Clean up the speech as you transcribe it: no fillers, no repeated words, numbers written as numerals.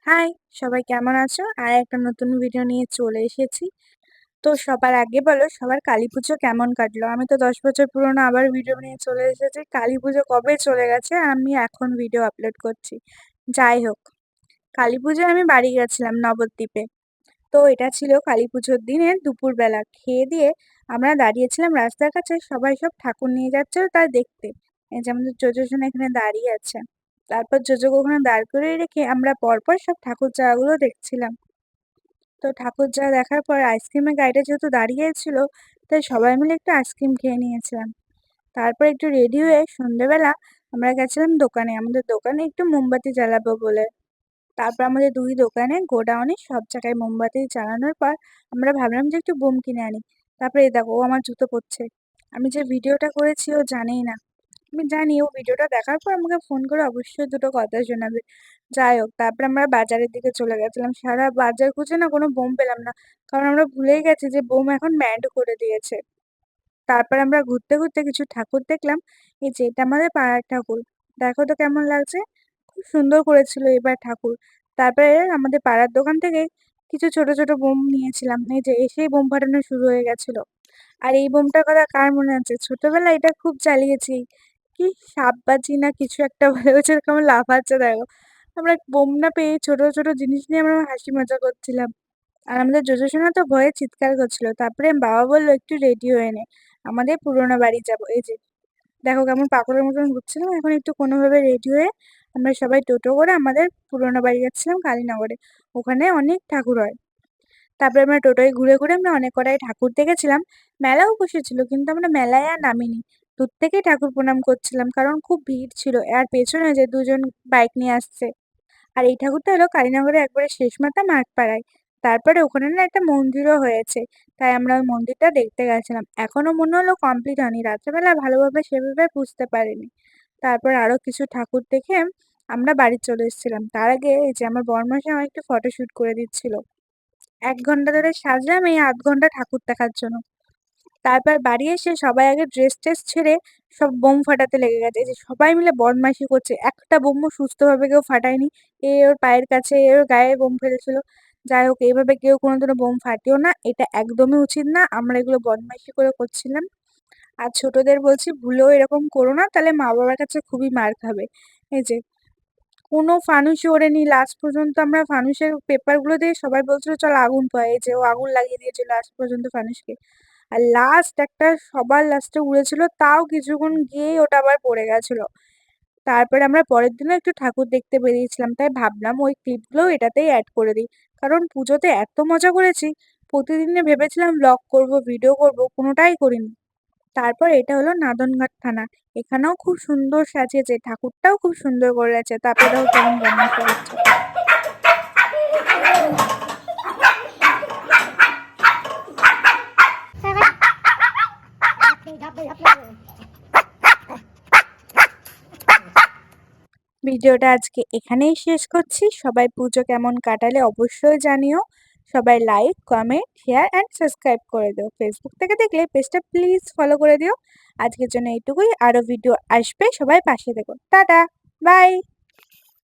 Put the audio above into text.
High! সবাই কেমন আছো? আর একটা নতুন ভিডিও নিয়ে চলে এসেছি। তো সবার আগে বলো সবার কালীপুজো কেমন কাটলো? আমি তো ১০ বছর পুরনো আবার ভিডিও নিয়ে চলে এসেছি। কালীপুজো কবে চলে গেছে আমি এখন ভিডিও আপলোড করছি। যাই হোক, কালীপুজোয় আমি বাড়ি গেছিলাম নবদ্বীপে। তো এটা ছিল কালীপুজোর দিনের দুপুরবেলা। খেয়ে দিয়ে আমরা দাঁড়িয়েছিলাম রাস্তার কাছে, সবাই সব ঠাকুর নিয়ে যাচ্ছিল তা দেখতে। এই যে আমাদের যোজসোনা এখানে দাঁড়িয়ে আছে। তারপর যোজক ওখানে দাঁড় করিয়ে রেখে আমরা পরপর সব ঠাকুর জায়গাগুলো দেখছিলাম। তো ঠাকুর জায়গা দেখার পর আইসক্রিমের গাড়িটা যেহেতু দাঁড়িয়ে ছিল, তাই সবাই মিলে একটু আইসক্রিম খেয়ে নিয়েছিলাম। তারপর একটু রেডি হয়ে সন্ধ্যেবেলা আমরা গেছিলাম দোকানে, আমাদের দোকানে একটু মোমবাতি জ্বালাবো বলে। তারপর আমাদের ২ দোকানে গোডাউনে সব জায়গায় মোমবাতি জ্বালানোর পর আমরা ভাবলাম যে একটু বোম কিনে আনি। তারপরে এই দেখো ও আমার জুতো পরছে। আমি যে ভিডিওটা করেছি ও জানেই না। আমি জানি ও ভিডিওটা দেখার পর আমাকে ফোন করে অবশ্যই দুটো কথা শোনাবে। যাই হোক, তারপরে আমরা বাজারের দিকে চলে গেছিলাম। সারা বাজার খুঁজে না কোনো বোম পেলাম না। কারণ আমরা ভুলেই গেছি যে বোম এখন ব্যান্ড করে দিয়েছে। তারপর আমরা ঘুরতে, ঘুরতে কিছু ঠাকুর দেখলাম। এই যে এটা আমাদের পাড়ার ঠাকুর। দেখো তো কেমন লাগছে? খুব সুন্দর করেছিল এবার ঠাকুর। তারপরে আমাদের পাড়ার দোকান থেকে কিছু ছোট, ছোট বোম নিয়েছিলাম। এই যে এসেই বোম ফাটানো শুরু হয়ে গেছিল। আর এই বোমটার কথা কার মনে আছে? ছোটবেলায় এটা খুব চালিয়েছি। কি সাপবাজি না কিছু একটা বলে ওই যে কেমন লাফাচ্ছে দেখো। আমরা বোম না পেয়ে ছোট, ছোট জিনিস নিয়ে আমরা হাসি মজা করছিলাম। আর আমাদের জোজো সোনা তো ভয়ে চিৎকার করছিল। তারপরে বাবা বলল, "একটু রেডি হয়ে নে। আমাদের পুরোনো বাড়ি যাবো।" এই যে দেখো কেমন পাগলের মতন ঘুরছিলাম। এখন একটু কোনোভাবে রেডি হয়ে আমরা সবাই টোটো করে আমাদের পুরোনো বাড়ি যাচ্ছিলাম কালীনগরে। ওখানে অনেক ঠাকুর হয়। তারপরে আমরা টোটোয় ঘুরে, ঘুরে আমরা অনেক কটাই ঠাকুর দেখেছিলাম। মেলাও বসেছিল কিন্তু আমরা মেলায় আর নামিনি। দূর থেকেই ঠাকুর প্রণাম করছিলাম কারণ খুব ভিড় ছিল। আর পেছনে যে ২ জন বাইক নিয়ে আসছে। আর এই ঠাকুরটা হলো কালীনগরের একবারে শেষ মাথা মাঠপাড়ায়। তারপরে ওখানে না একটা মন্দিরও হয়েছে। তাই আমরা ওই মন্দিরটা দেখতে গেছিলাম। এখনো মনে হলো কমপ্লিট হয়নি। রাত্রেবেলা ভালোভাবে সেভাবে বুঝতে পারিনি। তারপর আরো কিছু ঠাকুর দেখে আমরা বাড়ি চলে এসেছিলাম। তার আগে এই যে আমার বরমশাই আমার একটু ফটোশুট করে দিচ্ছিল। ১ ঘন্টা ধরে সাজলাম এই ০.৫ ঘন্টা ঠাকুর দেখার জন্য। তারপর বাড়ি এসে সবাই আগে ড্রেস-ট্রেস ছেড়ে সব বোম ফাটাতে লেগে গেছে। এই যে সবাই মিলে বদমাইশি করছে। একটা বোমও সুস্থভাবে কেউ ফাটায়নি। এ ওর পায়ের কাছে, এ ওর গায়ে বোম ফেলেছিল। যাই হোক, এভাবে কেউ কোনোদিনও বোম ফাটিও না। এটা একদমই উচিত না। আমরা এগুলো বদমাইশি করে করছিলাম। আর ছোটদের বলছি ভুলেও এরকম করো না, তাহলে মা-বাবার কাছে খুবই মার খাবে। এই যে কোনো ফানুসই ওড়েনি লাস্ট পর্যন্ত আমরা ফানুসের পেপারগুলো দিয়ে সবাই বলছিল চল আগুন পোয়া। এই যে ও আগুন লাগিয়ে দিয়েছিল লাস্ট পর্যন্ত ফানুসকে। আর লাস্ট একটা সবার লাস্টে উড়েছিল তাও কিছুক্ষণ গিয়েই ওটা আবার পড়ে গেছিল। তারপরে আমরা পরের দিনও একটু ঠাকুর দেখতে বেরিয়েছিলাম, তাই ভাবলাম ওই ক্লিপগুলো এটাতেই অ্যাড করে দিই। কারণ পুজোতে এত মজা করেছি, প্রতিদিনে ভেবেছিলাম ব্লগ করব, ভিডিও করব, কোনোটাই করিনি। তারপর এটা হলো নাদনঘাট থানা। এখানেও খুব সুন্দর সাজিয়েছে, ঠাকুরটাও খুব সুন্দর করেছে। তারপরে দেখো কেমন বদমাইশি করছে। ভিডিওটা আজকে এখানেই শেষ করছি। সবাই পুজো কেমন কাটালে অবশ্যই জানিও। সবাই like, comment, share and subscribe করে দিও। ফেসবুক থেকে দেখলে পেজটা প্লিজ ফলো করে দিও। আজকের জন্য এইটুকুই। আরো ভিডিও আসবে, সবাই পাশে থেকো। Tata, by.